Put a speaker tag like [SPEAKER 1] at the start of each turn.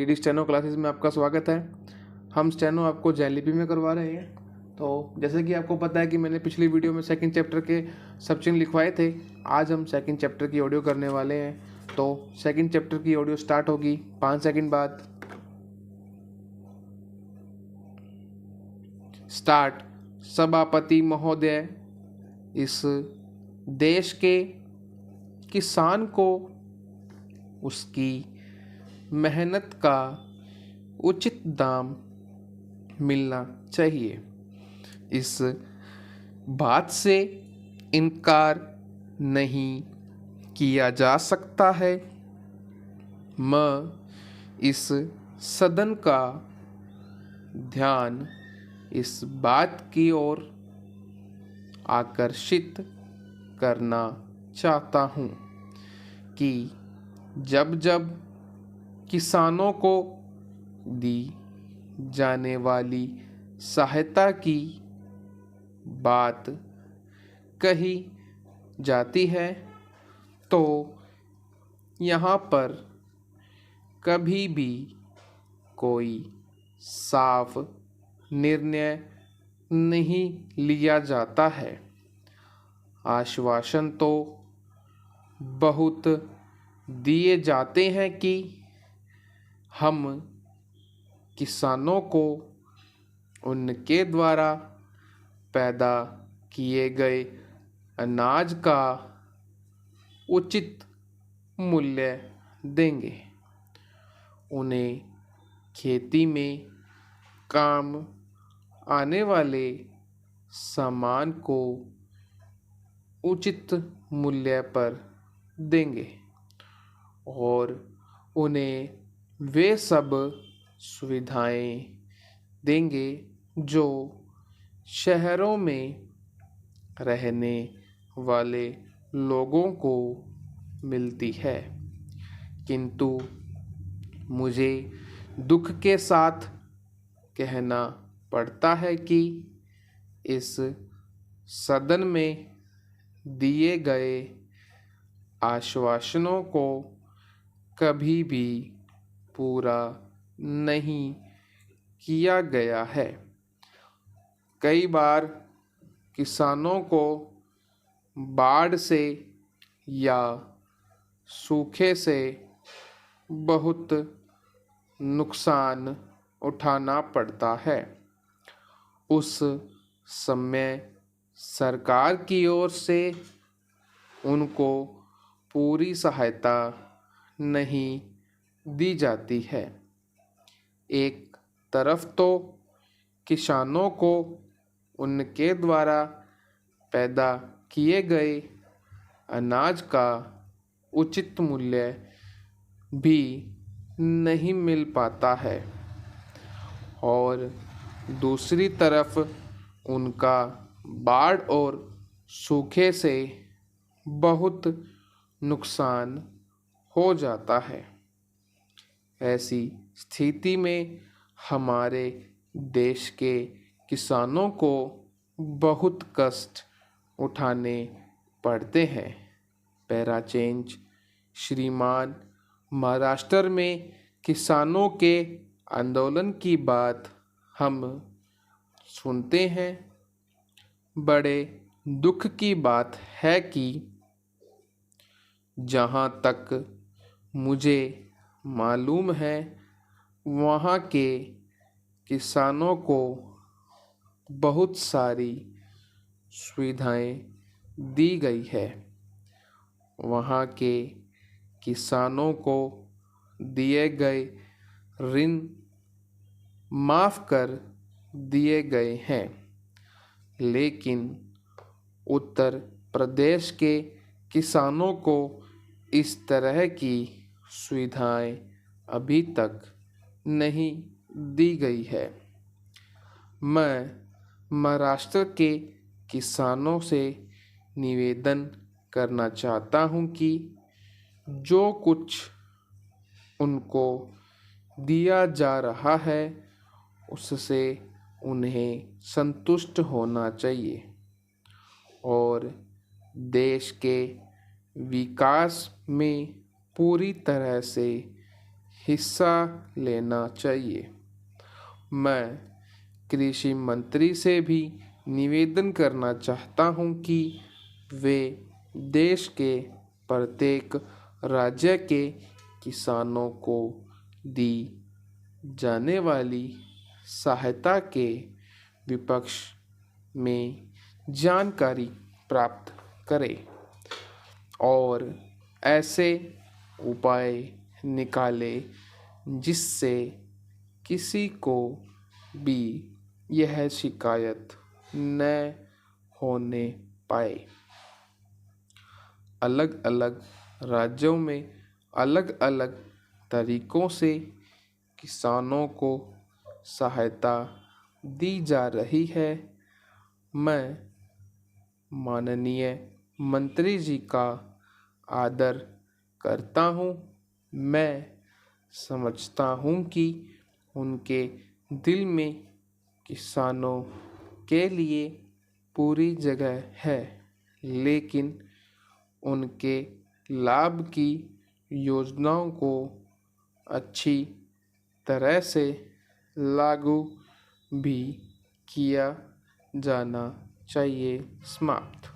[SPEAKER 1] DD steno classes में आपका स्वागत है। हम स्टेनो आपको जेएलपी में करवा रहे हैं। तो जैसे कि आपको पता है कि मैंने पिछली वीडियो में सेकंड चैप्टर के सब चिन्ह लिखवाए थे। आज हम सेकंड चैप्टर की ऑडियो करने वाले हैं। तो सेकंड चैप्टर की ऑडियो स्टार्ट होगी 5 सेकंड बाद। स्टार्ट। सभापति महोदय, इस देश के किसान को उसकी मेहनत का उचित दाम मिलना चाहिए। इस बात से इनकार नहीं किया जा सकता है। मैं इस सदन का ध्यान इस बात की ओर आकर्षित करना चाहता हूँ कि जब जब किसानों को दी जाने वाली सहायता की बात कही जाती है तो यहाँ पर कभी भी कोई साफ निर्णय नहीं लिया जाता है। आश्वासन तो बहुत दिए जाते हैं कि हम किसानों को उनके द्वारा पैदा किए गए अनाज का उचित मूल्य देंगे। उन्हें खेती में काम आने वाले सामान को उचित मूल्य पर देंगे और उन्हें वे सब सुविधाएं देंगे जो शहरों में रहने वाले लोगों को मिलती है। किंतु मुझे दुख के साथ कहना पड़ता है कि इस सदन में दिए गए आश्वासनों को कभी भी पूरा नहीं किया गया है। कई बार किसानों को बाढ़ से या सूखे से बहुत नुकसान उठाना पड़ता है। उस समय सरकार की ओर से उनको पूरी सहायता नहीं दी जाती है। एक तरफ तो किसानों को उनके द्वारा पैदा किए गए अनाज का उचित मूल्य भी नहीं मिल पाता है और दूसरी तरफ उनका बाढ़ और सूखे से बहुत नुकसान हो जाता है। ऐसी स्थिति में हमारे देश के किसानों को बहुत कष्ट उठाने पड़ते हैं। Para change. श्रीमान, महाराष्ट्र में किसानों के आंदोलन की बात हम सुनते हैं। बड़े दुख की बात है कि जहाँ तक मुझे मालूम है वहाँ के किसानों को बहुत सारी सुविधाएं दी गई है। वहाँ के किसानों को दिए गए ऋण माफ़ कर दिए गए हैं, लेकिन उत्तर प्रदेश के किसानों को इस तरह की सुविधाएं अभी तक नहीं दी गई है। मैं महाराष्ट्र के किसानों से निवेदन करना चाहता हूँ कि जो कुछ उनको दिया जा रहा है उससे उन्हें संतुष्ट होना चाहिए और देश के विकास में पूरी तरह से हिस्सा लेना चाहिए। मैं कृषि मंत्री से भी निवेदन करना चाहता हूं कि वे देश के प्रत्येक राज्य के किसानों को दी जाने वाली सहायता के विपक्ष में जानकारी प्राप्त करें और ऐसे उपाय निकाले जिससे किसी को भी यह शिकायत न होने पाए। अलग अलग राज्यों में अलग अलग तरीकों से किसानों को सहायता दी जा रही है। मैं माननीय मंत्री जी का आदर करता हूँ। मैं समझता हूँ कि उनके दिल में किसानों के लिए पूरी जगह है, लेकिन उनके लाभ की योजनाओं को अच्छी तरह से लागू भी किया जाना चाहिए। समाप्त।